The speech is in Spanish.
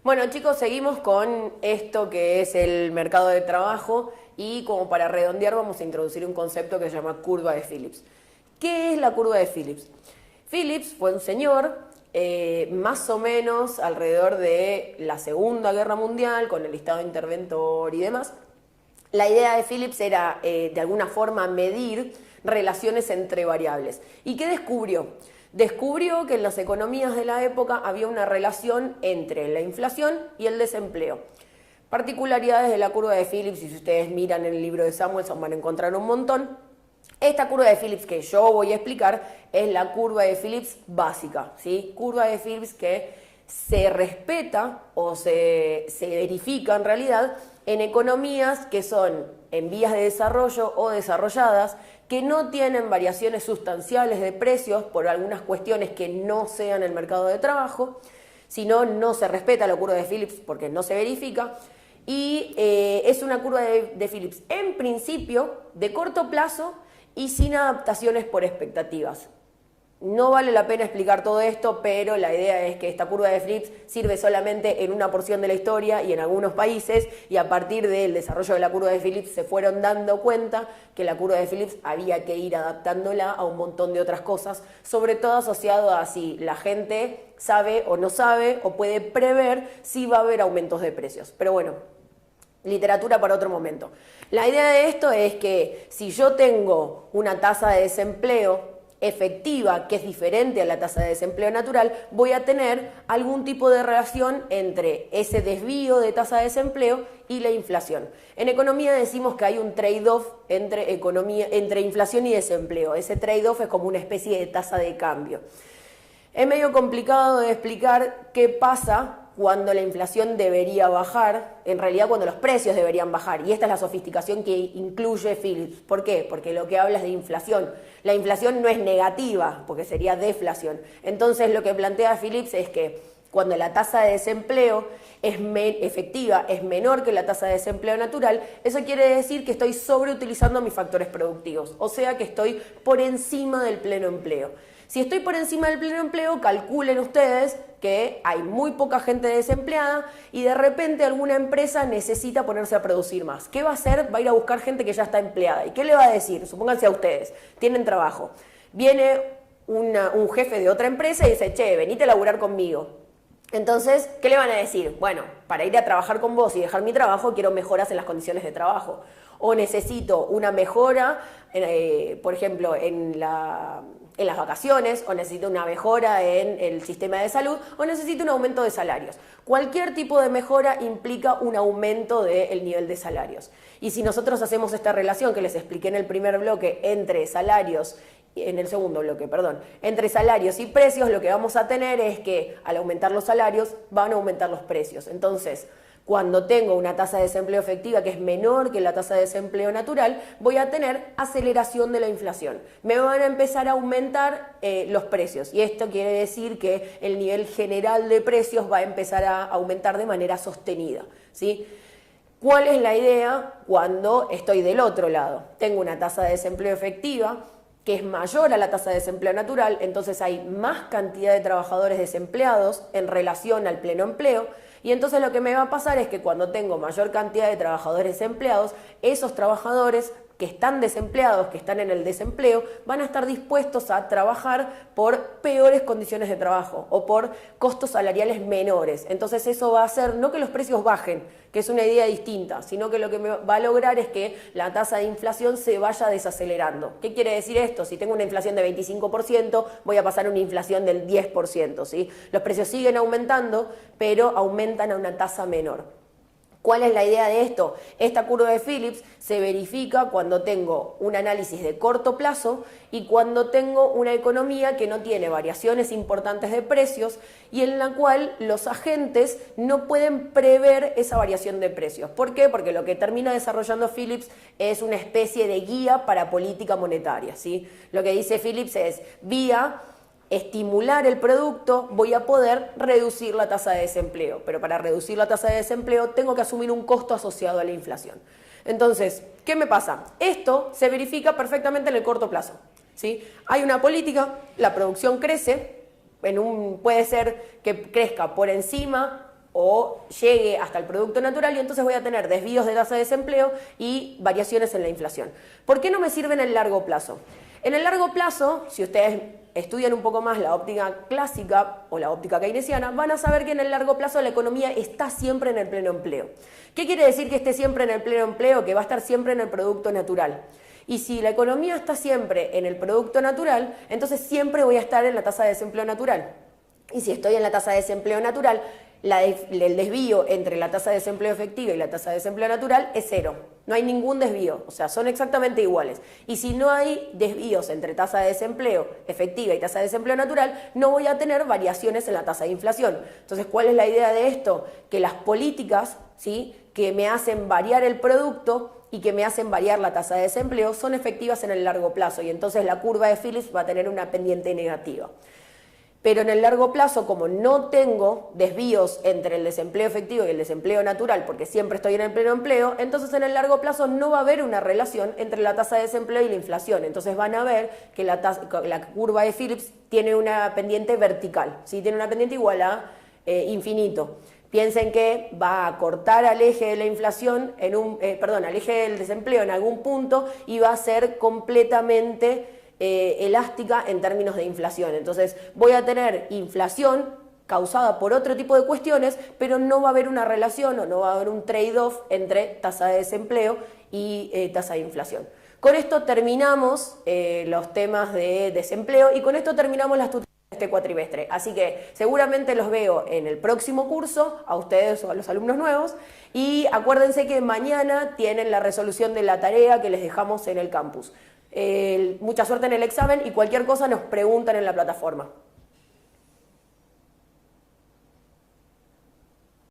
Bueno, chicos, seguimos con esto que es el mercado de trabajo y como para redondear vamos a introducir un concepto que se llama curva de Phillips. ¿Qué es la curva de Phillips? Phillips fue un señor más o menos alrededor de la Segunda Guerra Mundial con el Estado interventor y demás. La idea de Phillips era de alguna forma medir relaciones entre variables. ¿Y qué descubrió? Descubrió que en las economías de la época había una relación entre la inflación y el desempleo. Particularidades de la curva de Phillips, y si ustedes miran el libro de Samuelson van a encontrar un montón. Esta curva de Phillips que yo voy a explicar es la curva de Phillips básica, ¿sí? Curva de Phillips que se respeta o se verifica en realidad en economías que son en vías de desarrollo o desarrolladas, que no tienen variaciones sustanciales de precios por algunas cuestiones que no sean el mercado de trabajo, sino no se respeta la curva de Phillips porque no se verifica, y es una curva de Phillips en principio de corto plazo y sin adaptaciones por expectativas. No vale la pena explicar todo esto, pero la idea es que esta curva de Phillips sirve solamente en una porción de la historia y en algunos países, y a partir del desarrollo de la curva de Phillips se fueron dando cuenta que la curva de Phillips había que ir adaptándola a un montón de otras cosas, sobre todo asociado a si la gente sabe o no sabe o puede prever si va a haber aumentos de precios. Pero bueno, literatura para otro momento. La idea de esto es que si yo tengo una tasa de desempleo efectiva que es diferente a la tasa de desempleo natural, voy a tener algún tipo de relación entre ese desvío de tasa de desempleo y la inflación. En economía decimos que hay un trade-off entre inflación y desempleo. Ese trade-off es como una especie de tasa de cambio. Es medio complicado de explicar qué pasa cuando la inflación debería bajar, en realidad cuando los precios deberían bajar, y esta es la sofisticación que incluye Phillips. ¿Por qué? Porque lo que habla es de inflación. La inflación no es negativa, porque sería deflación. Entonces lo que plantea Phillips es que cuando la tasa de desempleo efectiva es menor que la tasa de desempleo natural, eso quiere decir que estoy sobreutilizando mis factores productivos, o sea que estoy por encima del pleno empleo. Si estoy por encima del pleno empleo, calculen ustedes que hay muy poca gente desempleada y de repente alguna empresa necesita ponerse a producir más. ¿Qué va a hacer? Va a ir a buscar gente que ya está empleada. ¿Y qué le va a decir? Supónganse a ustedes, tienen trabajo. Viene un jefe de otra empresa y dice, che, venite a laburar conmigo. Entonces, ¿qué le van a decir? Bueno, para ir a trabajar con vos y dejar mi trabajo, quiero mejoras en las condiciones de trabajo. O necesito una mejora, por ejemplo, en las vacaciones, o necesito una mejora en el sistema de salud, o necesito un aumento de salarios. Cualquier tipo de mejora implica un aumento del nivel de salarios. Y si nosotros hacemos esta relación que les expliqué en el primer bloque entre salarios, en el segundo bloque, perdón, entre salarios y precios, lo que vamos a tener es que al aumentar los salarios van a aumentar los precios. Entonces, cuando tengo una tasa de desempleo efectiva que es menor que la tasa de desempleo natural, voy a tener aceleración de la inflación. Me van a empezar a aumentar los precios, y esto quiere decir que el nivel general de precios va a empezar a aumentar de manera sostenida, ¿sí? ¿Cuál es la idea cuando estoy del otro lado? Tengo una tasa de desempleo efectiva que es mayor a la tasa de desempleo natural, entonces hay más cantidad de trabajadores desempleados en relación al pleno empleo, y entonces lo que me va a pasar es que cuando tengo mayor cantidad de trabajadores desempleados, esos trabajadores que están desempleados, que están en el desempleo, van a estar dispuestos a trabajar por peores condiciones de trabajo o por costos salariales menores. Entonces eso va a hacer no que los precios bajen, que es una idea distinta, sino que lo que me va a lograr es que la tasa de inflación se vaya desacelerando. ¿Qué quiere decir esto? Si tengo una inflación de 25%, voy a pasar a una inflación del 10%, ¿sí? Los precios siguen aumentando, pero aumentan a una tasa menor. ¿Cuál es la idea de esto? Esta curva de Phillips se verifica cuando tengo un análisis de corto plazo y cuando tengo una economía que no tiene variaciones importantes de precios y en la cual los agentes no pueden prever esa variación de precios. ¿Por qué? Porque lo que termina desarrollando Phillips es una especie de guía para política monetaria, ¿sí? Lo que dice Phillips es, vía estimular el producto, voy a poder reducir la tasa de desempleo. Pero para reducir la tasa de desempleo tengo que asumir un costo asociado a la inflación. Entonces, ¿qué me pasa? Esto se verifica perfectamente en el corto plazo, ¿sí? Hay una política, la producción crece, puede ser que crezca por encima o llegue hasta el producto natural y entonces voy a tener desvíos de tasa de desempleo y variaciones en la inflación. ¿Por qué no me sirve en el largo plazo? En el largo plazo, si ustedes estudian un poco más la óptica clásica o la óptica keynesiana, van a saber que en el largo plazo la economía está siempre en el pleno empleo. ¿Qué quiere decir que esté siempre en el pleno empleo? Que va a estar siempre en el producto natural. Y si la economía está siempre en el producto natural, entonces siempre voy a estar en la tasa de desempleo natural. Y si estoy en la tasa de desempleo natural, el desvío entre la tasa de desempleo efectiva y la tasa de desempleo natural es cero. No hay ningún desvío, o sea, son exactamente iguales. Y si no hay desvíos entre tasa de desempleo efectiva y tasa de desempleo natural, no voy a tener variaciones en la tasa de inflación. Entonces, ¿cuál es la idea de esto? Que las políticas, ¿sí?, que me hacen variar el producto y que me hacen variar la tasa de desempleo son efectivas en el largo plazo y entonces la curva de Phillips va a tener una pendiente negativa. Pero en el largo plazo, como no tengo desvíos entre el desempleo efectivo y el desempleo natural, porque siempre estoy en el pleno empleo, entonces en el largo plazo no va a haber una relación entre la tasa de desempleo y la inflación. Entonces van a ver que la curva de Phillips tiene una pendiente vertical, ¿sí? Tiene una pendiente igual a infinito. Piensen que va a cortar al eje de la inflación, al eje del desempleo en algún punto y va a ser completamente elástica en términos de inflación. Entonces voy a tener inflación causada por otro tipo de cuestiones, pero no va a haber una relación o no va a haber un trade-off entre tasa de desempleo y tasa de inflación. Con esto terminamos los temas de desempleo y con esto terminamos las tutorías de este cuatrimestre. Así que seguramente los veo en el próximo curso, a ustedes o a los alumnos nuevos, y acuérdense que mañana tienen la resolución de la tarea que les dejamos en el campus. Mucha suerte en el examen y cualquier cosa nos preguntan en la plataforma.